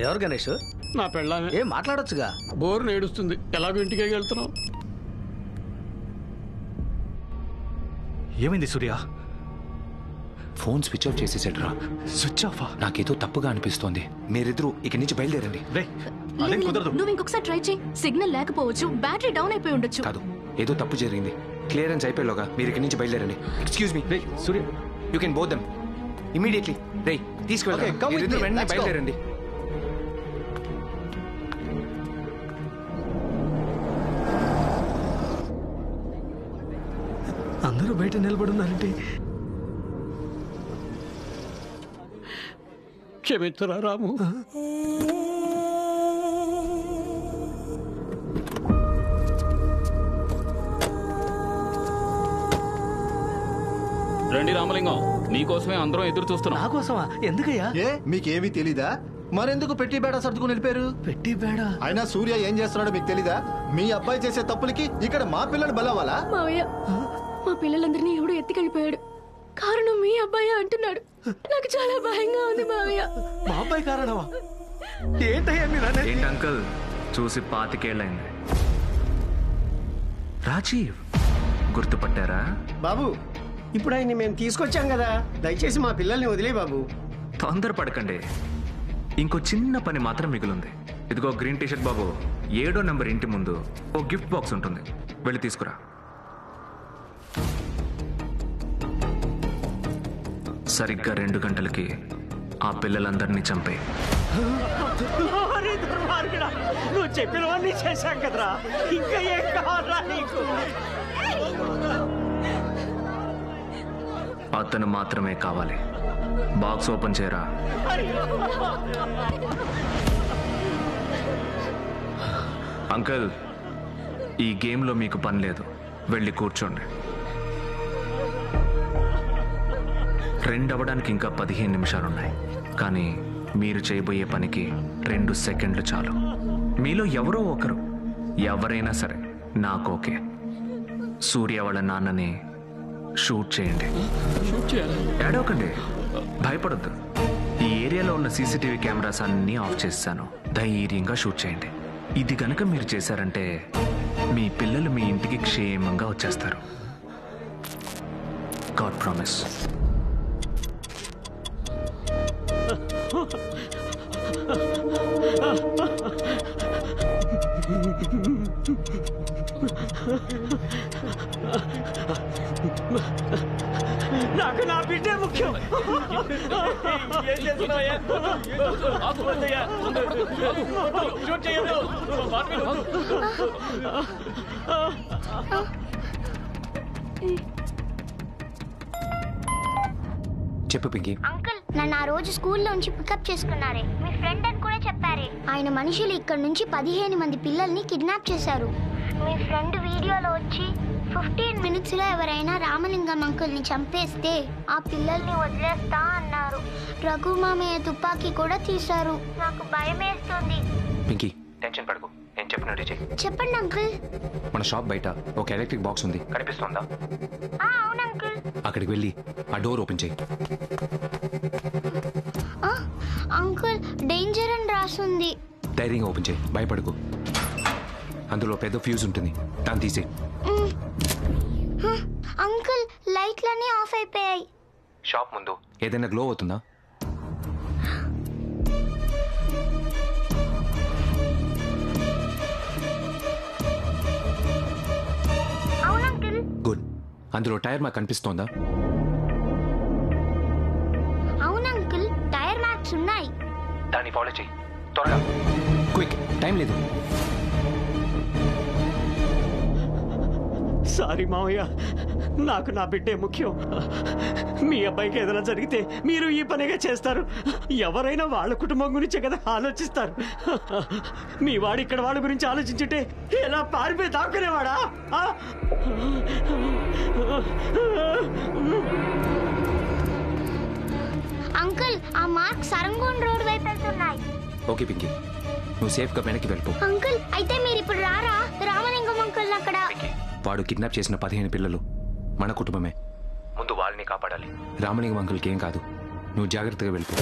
ఎవరు గణేష్? నా పెళ్ళామే. ఏం మాట్లాడొచ్చుగా? బోర్ నేడుస్తుంది, ఎలాగో ఇంటికి వెళ్తున్నావు. ఏమైంది సూర్య? ఫోన్ స్విచ్ ఆఫ్ చేసేసాడు రా. Switch off? నాకేదో తప్పుగా అనిపిస్తోంది. మీరిద్దరూ ఇక్కడి నుంచి బయలుదేరండి. కుదరదు. నువ్వు ఇంకొకసారి ట్రై చేయి. సిగ్నల్ లేకపోవచ్చు, బ్యాటరీ డౌన్ అయిపోయి ఉండొచ్చు. కాదు, ఏదో తప్పు జరిగింది. క్లియరెన్స్ అయిపోయేలోగా మీరు ఇక్కడి నుంచి బయలుదేరండి. Excuse me Surya, you can both them immediately. రే తీసుకెళ్ళండి, వెంటనే బయలుదేరండి. అందరూ బయట నిలబడున్నారంటే క్షమించరా రాము. రండి రామలింగం, నీకోసమే అందరం ఎదురు చూస్తున్నాం. నా కోసమా? ఎందుకయ్యా? మీకేమీ తెలీదా? మరెందుకు పెట్టి బేడ సర్దుకుని వెళ్ళిపోయారు? పెట్టి బేడ? అయినా సూర్య ఏం చేస్తున్నాడో మీకు తెలీదా? మీ అబ్బాయి చేసే తప్పులకి ఇక్కడ మా పిల్లలు బలవ్వాలా? మావయ్య, మా పిల్లలందరినీ ఎవడో ఎత్తుకెళ్ళిపోయాడు. కారణం మీ అబ్బాయి అంటున్నాడు. నాకు చాలా భయంగా ఉంది మావయ్య. మా అబ్బాయి కారణమా? ఏంటయ్యా మీరు అనేది? ఏంటి అంకుల్, చూసి 25 ఏళ్ళైంది. రాజీవ్ గుర్తుపట్టారా? బాబు, ఇప్పుడు ఆయన్ని మేము తీసుకొచ్చాం కదా, దయచేసి మా పిల్లల్ని వదిలే బాబు. తొందరపడకండి, ఇంకో చిన్న పని మాత్రం మిగులుంది. ఇదిగో గ్రీన్ టీషర్ట్ బాబు, 7వ నెంబర్ ఇంటి ముందు ఓ గిఫ్ట్ బాక్స్ ఉంటుంది, వెళ్ళి తీసుకురా. సరిగ్గా 2 గంటలకి ఆ పిల్లలందరినీ చంపే. నువ్వు చెప్పినవన్నీ చేశాం కదరా, ఇంకా ఏం కావాలా నీకు? అతను మాత్రమే కావాలి. బాక్స్ ఓపెన్ చేయరా. అంకుల్, ఈ గేమ్లో మీకు పని లేదు, వెళ్ళి కూర్చోండి. 2 అవ్వడానికి ఇంకా 15 నిమిషాలున్నాయి, కానీ మీరు చేయబోయే పనికి 2 సెకండ్లు చాలు. మీలో ఎవరో ఒకరు, ఎవరైనా సరే నాకు ఓకే. సూర్య వాళ్ళ నాన్నని షూట్ చేయండి. ఏడవకండి, భయపడొద్దు. ఈ ఏరియాలో ఉన్న సీసీటీవీ కెమెరాస్ అన్నీ ఆఫ్ చేస్తాను. ధైర్యంగా షూట్ చేయండి. ఇది కనుక మీరు చేశారంటే మీ పిల్లలు మీ ఇంటికి క్షేమంగా వచ్చేస్తారు. God promise. నాకు నా బిడ్డే ముఖ్యం. చెప్పు పింకీ. అంకుల్, నన్ను ఆ రోజు స్కూల్లోంచి పికప్ చేసుకున్నారే, మీ ఫ్రెండ్ అని కూడా చెప్పారే. ఆయన మనుషులు ఇక్కడ నుంచి 15 మంది పిల్లల్ని కిడ్నాప్ చేశారు. మీ ఫ్రెండ్ వీడియోలో వచ్చి 15 minutes లో ఎవరైనా రామలింగం అంకుల్ని చంపేస్తే ఆ పిల్లల్ని వదిలేస్తా అన్నారు. రఘు మామయ్య తుపాకీ కూడా తీశారు. నాకు భయం వేస్తుంది. పింకీ, టెన్షన్ పడకు, నేను చెప్పినట్టు చెయ్యి. చెప్పండి అంకుల్. మన షాప్ బయట ఒక ఎలక్ట్రిక్ బాక్స్ ఉంది, కనిపిస్తుందా? అవును అంకుల్. అక్కడికి వెళ్ళి ఆ డోర్ ఓపెన్ చేయి. అంకుల్, డేంజర్ అని రాసుంది. ధైర్యంగా ఓపెన్ చేయి, భయపడకు. అందులో పెద్ద ఫ్యూజ్ ఉంటుంది, దాన్ని తీసేయి. అంకుల్, లైట్లన్నీ ఆఫ్ అయిపోయాయి. షాప్ ముందు ఏదైనా గ్లో అవుతుందా? అవును అంకుల్. గుడ్. అందులో టైర్ మార్క్ కనిపిస్తోందా? అవును అంకుల్, టైర్ మార్క్స్ ఉన్నాయి. దాన్ని ఫాలో చేయి, త్వరగా, క్విక్, టైం లేదు. సారీ మావయ్య, నాకు నా బిడ్డే ముఖ్యం. మీ అబ్బాయికి ఏదైనా జరిగితే మీరు ఈ పనిగా చేస్తారు. ఎవరైనా వాళ్ళ కుటుంబం గురించే కదా ఆలోచిస్తారు. మీ వాడు ఇక్కడ వాళ్ళ గురించి ఆలోచించుంటే ఎలా పారిపోయి దాక్కునేవాడా? అంకుల్, ఆ మార్క్ సరంగోన్ రోడ్ వైపు వెళ్తున్నాయి. ఓకే పింకీ, నువ్వు సేఫ్గా వెనక్కి వెళ్ళిపో. అంకుల్, అయితే మీరు ఇప్పుడు రారా? రామలింగం అంకుల్ అక్కడ. వాడు కిడ్నాప్ చేసిన 15 పిల్లలు మన కుటుంబమే. ముందు వాళ్ళని కాపాడాలి. రామలింగం అంకుల్కి ఏం కాదు, నువ్వు జాగ్రత్తగా వెళ్ళిపో.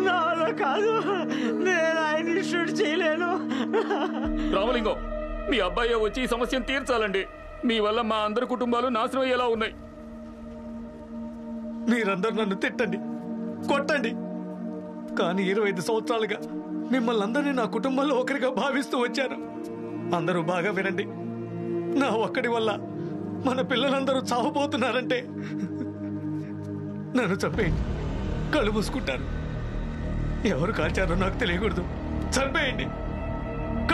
నాలో కాదు, నేను ఆయన్ని షూట్ చేయలేను. రామలింగం, మీ అబ్బాయి వచ్చి ఈ సమస్యను తీర్చాలండి. మీ వల్ల మా అందరి కుటుంబాలు నాశనం అయ్యేలా ఉన్నాయి. మీరందరూ నన్ను తిట్టండి, కొట్టండి, కానీ 25 సంవత్సరాలుగా మిమ్మల్ని అందరినీ నా కుటుంబంలో ఒకరిగా భావిస్తూ వచ్చాను. అందరూ బాగా వినండి. నా ఒక్కడి వల్ల మన పిల్లలందరూ చావబోతున్నారంటే నన్ను చంపేయండి. కళ్ళు మూసుకుంటారు. ఎవరు కాల్చారో నాకు తెలియకూడదు. చంపేయండి,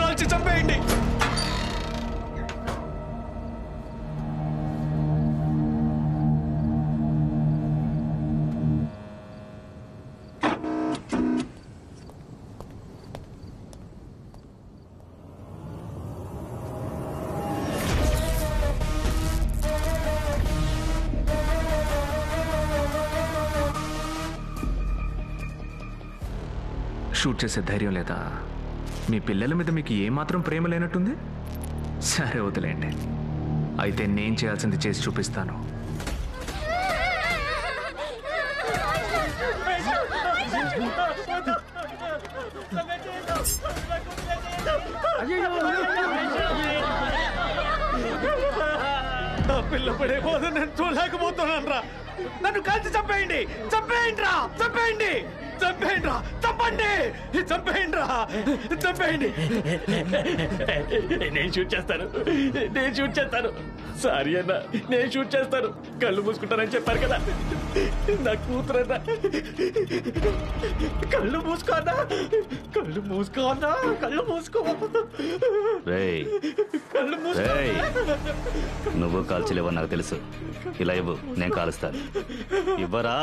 కాల్చి చంపేయండి. షూట్ చేసే ధైర్యం లేదా? మీ పిల్లల మీద మీకు ఏమాత్రం ప్రేమ లేనట్టుంది. సరే వదిలేండి, అయితే నేను చేయాల్సింది చేసి చూపిస్తాను. నా పిల్ల పడే బాధ నేను చూడలేకపోతున్నాను రా. నన్ను కాల్చి చంపేయండి, చంపేయండి రా, చంపేయండి, చంపేయండి రా, చంపండి, చంపేయండి రా, చంపేయండి. నేను షూట్ చేస్తాను, నేను షూట్ చేస్తాను. సారీ అన్న, నేను షూట్ చేస్తాను. కళ్ళు మూసుకుంటానని చెప్పారు కదా, నా కూతురన్నా. కళ్ళు మూసుకోన్నా, కళ్ళు మూసుకోన్నా, కళ్ళు మూసుకో. కళ్ళు మూసుకో. నువ్వు కాల్చలేవని నాకు తెలుసు. ఇలా ఇవ్వు, నేను కాలుస్తాను. ఇవ్వరా?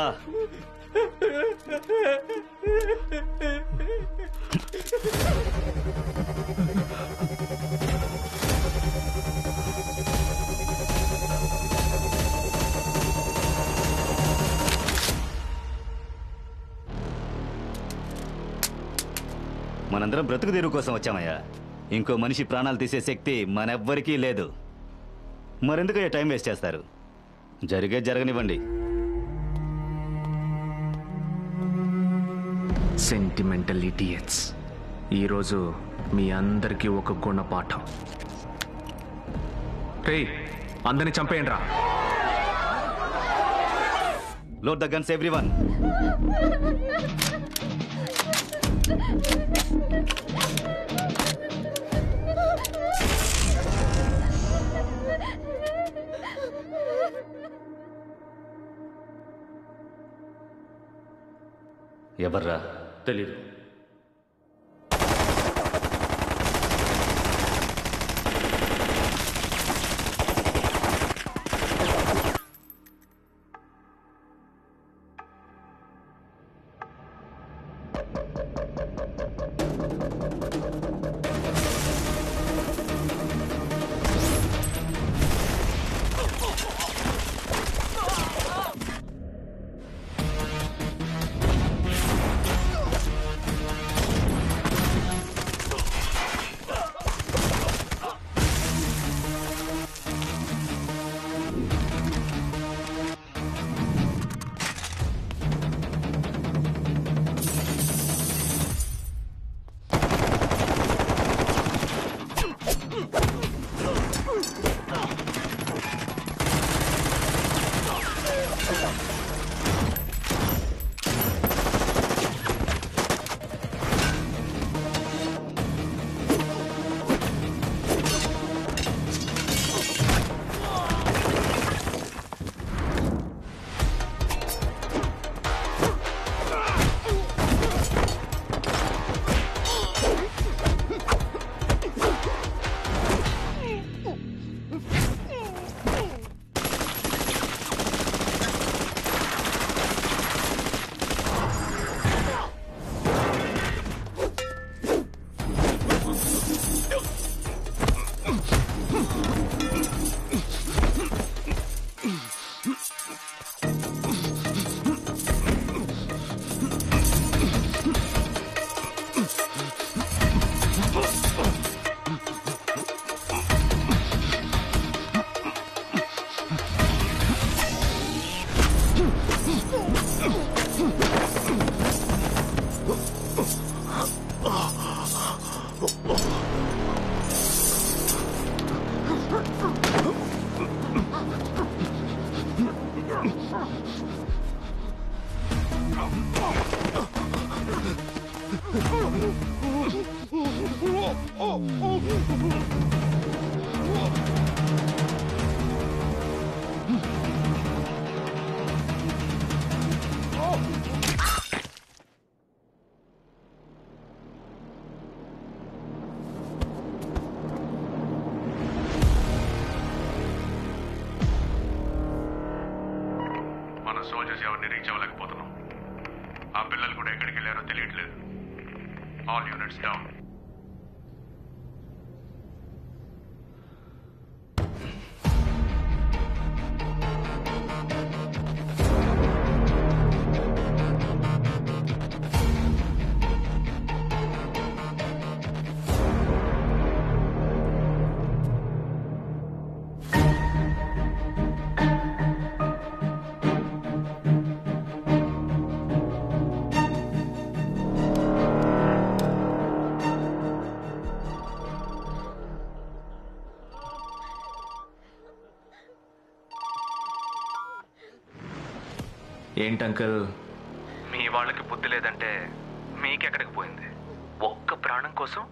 మనందరం బ్రతుకు తెరువు కోసం వచ్చామయ్యా. ఇంకో మనిషి ప్రాణాలు తీసే శక్తి మనెవ్వరికీ లేదు. మరెందుకు టైం వేస్ట్ చేస్తారు? జరగనివ్వండి. సెంటిమెంటల్ ఇడియట్స్, ఈరోజు మీ అందరికీ ఒక గుణపాఠం. రేయ్, అందరిని చంపేయండి రా. Load the guns everyone. ఎవర్రా? తెలీదు. మన సోల్జర్స్ ఎవరిని రీచ్ అవ్వలేకపోతున్నాం. ఆ పిల్లలు కూడా ఎక్కడికి వెళ్ళారో తెలియట్లేదు. All units down. ఏంటంకల్, మీ వాళ్ళకి బుద్ధి లేదంటే మీకెక్కడికి పోయింది? ఒక్క ప్రాణం కోసం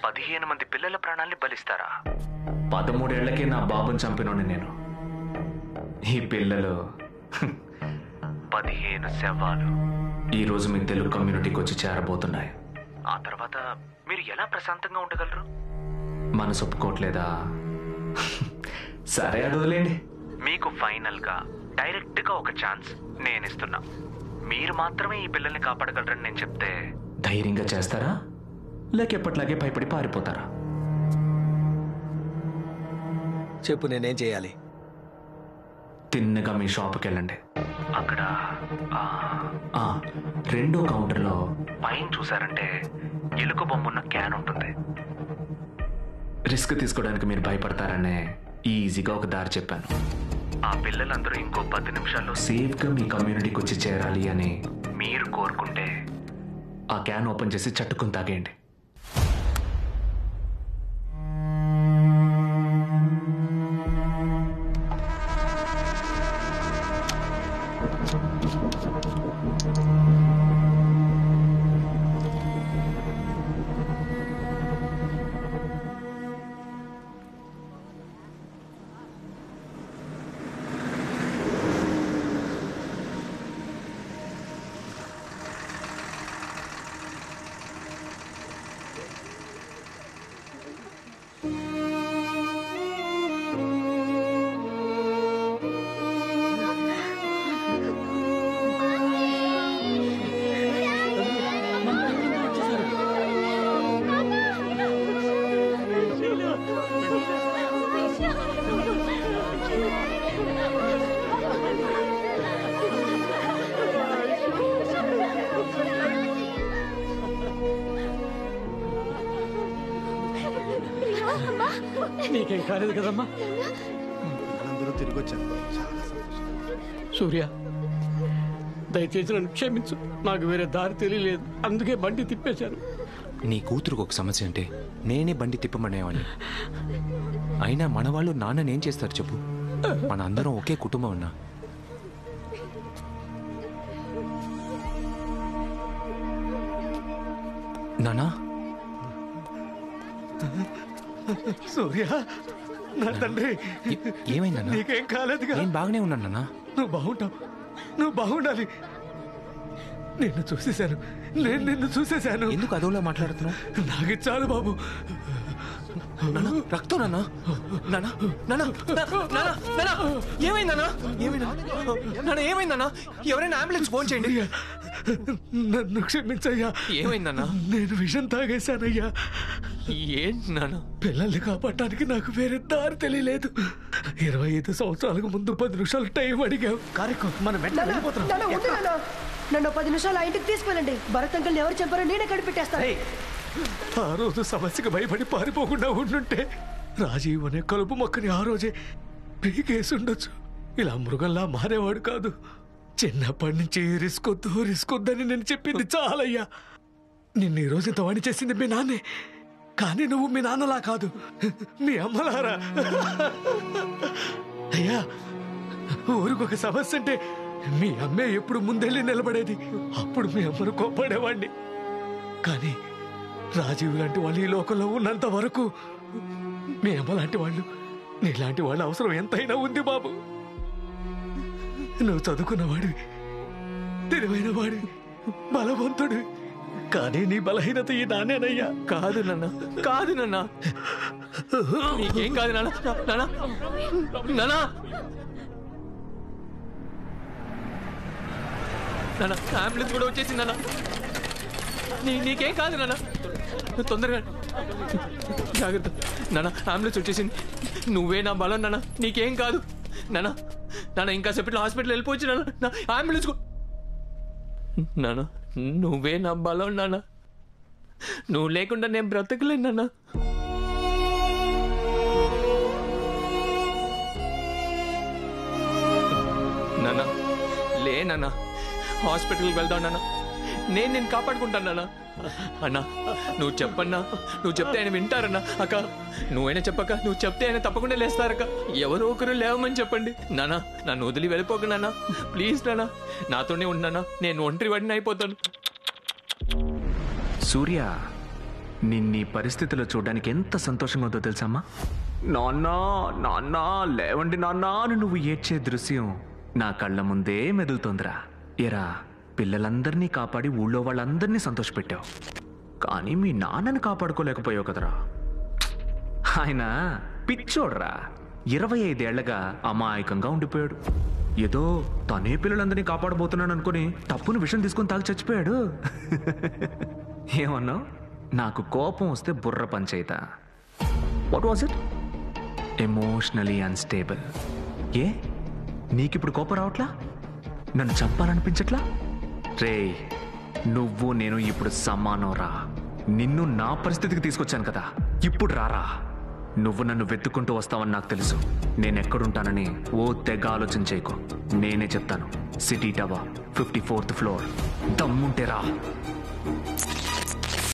15 మంది పిల్లల ప్రాణాల్ని బలిస్తారా? 13 ఏళ్లకే నా బాబుని చంపినోని నేను. ఈ పిల్లలు 15 శవాలు ఈరోజు మీ తెలుగు కమ్యూనిటీకి వచ్చి చేరబోతున్నాయి. ఆ తర్వాత మీరు ఎలా ప్రశాంతంగా ఉండగలరు? మనసు ఒప్పుకోవట్లేదా? సరే, అది వదిలేండి. మీకు ఫైనల్గా డైరెక్ట్గా ఒక ఛాన్స్ నేను ఇస్తున్నా. మీరు మాత్రమే ఈ పిల్లల్ని కాపాడగలరని నేను చెప్తే ధైర్యంగా చేస్తారా, లేక ఎప్పట్లాగే భయపడి పారిపోతారా? చెప్పు, నేనేం చేయాలి? తిన్నగా మీ షాప్కి వెళ్ళండి. అక్కడ 2వ కౌంటర్లో పైన చూసారంటే ఎలుక బొమ్మున్న క్యాన్ ఉంటుంది. రిస్క్ తీసుకోవడానికి మీరు భయపడతారనే ఈజీగా ఒక దారి చెప్పాను. ఆ పిల్లలందరూ ఇంకో 10 నిమిషాల్లో సేఫ్గా మీ కమ్యూనిటీకి వచ్చి చేరాలి అని మీరు కోరుకుంటే ఆ క్యాన్ ఓపెన్ చేసి చట్టుకుని తాగేయండి. నీకేం కాలేదు కదమ్మా? అందరూ తిరిగి వచ్చారు. సూర్య, దయచేసి నన్ను క్షమించు. నాకు వేరే దారి తెలియలేదు, అందుకే బండి తిప్పేశాను. నీ కూతురుకు ఒక సమస్య అంటే నేనే బండి తిప్పమనేవాడిని. అయినా మన వాళ్ళు నాన్ననేం చేస్తారు చెప్పు? మన అందరం ఒకే కుటుంబం అన్నా. నానా, సూర్య, నా తండ్రి, ఏమైందన్నా? నీకేం కాలేదుగా? నేను బాగానే ఉన్నాను నాన్న. నువ్వు బాగుంటావు, నువ్వు బాగుండాలి. నిన్ను చూసేశాను, నేను నిన్ను చూసేశాను. ఎందుకు అదోలా మాట్లాడుతున్నావు? నాకు చాలు బాబు. రక్తం నాన్న. ఏమైందన్నా? ఏమైందన్నా? ఎవరైనా అంబులెన్స్ ఫోన్ చేయండి. నన్ను క్షమించయ్యా. ఏమైందన్నా? నేను విషం తాగేశానయ్యా. ఏంటి నాన్న? పిల్లల్ని కాపాడటానికి నాకు వేరే దారి తెలియలేదు. 25 సంవత్సరాలకు ముందు 10 నిమిషాలు టైం అడిగావు. మనం నన్ను 10 నిమిషాలు ఆ ఇంటికి తీసుకెళ్ళండి. భరత్ అంకుల్ని ఎవరు చెప్పారో నేనే కనిపెట్టేస్తాను. ఆ రోజు సమస్యకు భయపడి పారిపోకుండా ఉండుంటే రాజీవ్ అనే కలుపు మొక్కని ఆ రోజే పీకేసి ఉండొచ్చు. ఇలా మృగంలా మారేవాడు కాదు. చిన్నప్పటి నుంచి రిస్కొద్దని నేను చెప్పింది చాలయ్యా. నిన్ను ఈ రోజు ఇంత వాణి చేసింది మీ నాన్నే, కానీ నువ్వు మీ నాన్నలా కాదు, మీ అమ్మలారా. అయ్యా, ఊరికొక సమస్య అంటే మీ అమ్మే ఎప్పుడు ముందెళ్ళి నిలబడేది. అప్పుడు మీ అమ్మను కోప్పడేవాడిని. కానీ రాజీవ్ లాంటి వాళ్ళు ఈ లోకంలో ఉన్నంత వరకు మీ అమ్మ లాంటి వాళ్ళు నీలాంటి వాళ్ళ అవసరం ఎంతైనా ఉంది బాబు. నువ్వు చదువుకున్నవాడివి, తెలివైన వాడివి, బలవంతుడివి. కానీ నీ బలహీనత ఈ నానేనయ్యా. కాదు నాన్న, కాదు నాన్న, నీకేం కాదు నాన్న. నాన్న నాన్న నాన్న అంబులెన్స్ కూడా వచ్చేసింది నాన్న. నీకేం కాదు నాన్న, తొందరగా జాగ్రత్త నాన్న. అంబులెన్స్ వచ్చేసింది, నువ్వే నా బలం నాన్న, నీకేం కాదు నాన్న. నాన్న ఇంకా సేపట్లో హాస్పిటల్ వెళ్ళిపోవచ్చు నాన్న. నా అంబులెన్స్ నాన్న, నువ్వే నా బలం నాన్న. నువ్వు లేకుండా నేను బ్రతకలేను నాన్న. నాన్న లే నాన్న, హాస్పిటల్కి వెళ్దాం నాన్న. నేను కాపాడుకుంటాను నాన్న. అన్నా నువ్వు చెప్పన్నా, నువ్వు చెప్తే ఆయన వింటారన్నా. అక్క నువ్వైనా చెప్పక్క, నువ్వు చెప్తే ఆయన తప్పకుండా లేస్తారక్క. ఎవరో ఒకరు లేవమని చెప్పండి నాన్న. నన్ను వదిలి వెళ్ళిపోక నాన్న, ప్లీజ్ నాన్న. నాతోనే ఉన్నానా, నేను ఒంటరి వాడిని అయిపోతాను. సూర్య, నిన్నీ పరిస్థితిలో చూడడానికి ఎంత సంతోషంగా ఉందో తెలుసమ్మా. నాన్నా నాన్నా లేవండి నాన్నా అని నువ్వు ఏడ్చే దృశ్యం నా కళ్ళ ముందే మెదులుతోందిరా. ఎరా, పిల్లలందరినీ కాపాడి ఊళ్ళో వాళ్ళందరినీ సంతోషపెట్టావు, కానీ మీ నాన్నని కాపాడుకోలేకపోయావు కదరా. ఆయన పిచ్చోడ్రా, 25 ఏళ్లగా అమాయకంగా ఉండిపోయాడు. ఏదో తనే పిల్లలందరినీ కాపాడబోతున్నాను అనుకుని తప్పును విషయం తీసుకుని తాగి చచ్చిపోయాడు. ఏమన్నావు? నాకు కోపం వస్తే బుర్ర పంచయితా. What was it? Emotionally unstable. ఏ నీకిప్పుడు కోపం రావట్లా? నన్ను చంపాలనిపించట్లా? రే, నువ్వు నేను ఇప్పుడు సమానం రా. నిన్ను నా పరిస్థితికి తీసుకొచ్చాను కదా, ఇప్పుడు రారా. నువ్వు నన్ను వెతుక్కుంటూ వస్తావని నాకు తెలుసు. నేనెక్కడుంటానని ఓ తెగ ఆలోచన చేయకు. నేనే చెప్తాను. City tower, 54th floor. దమ్ముంటే రా.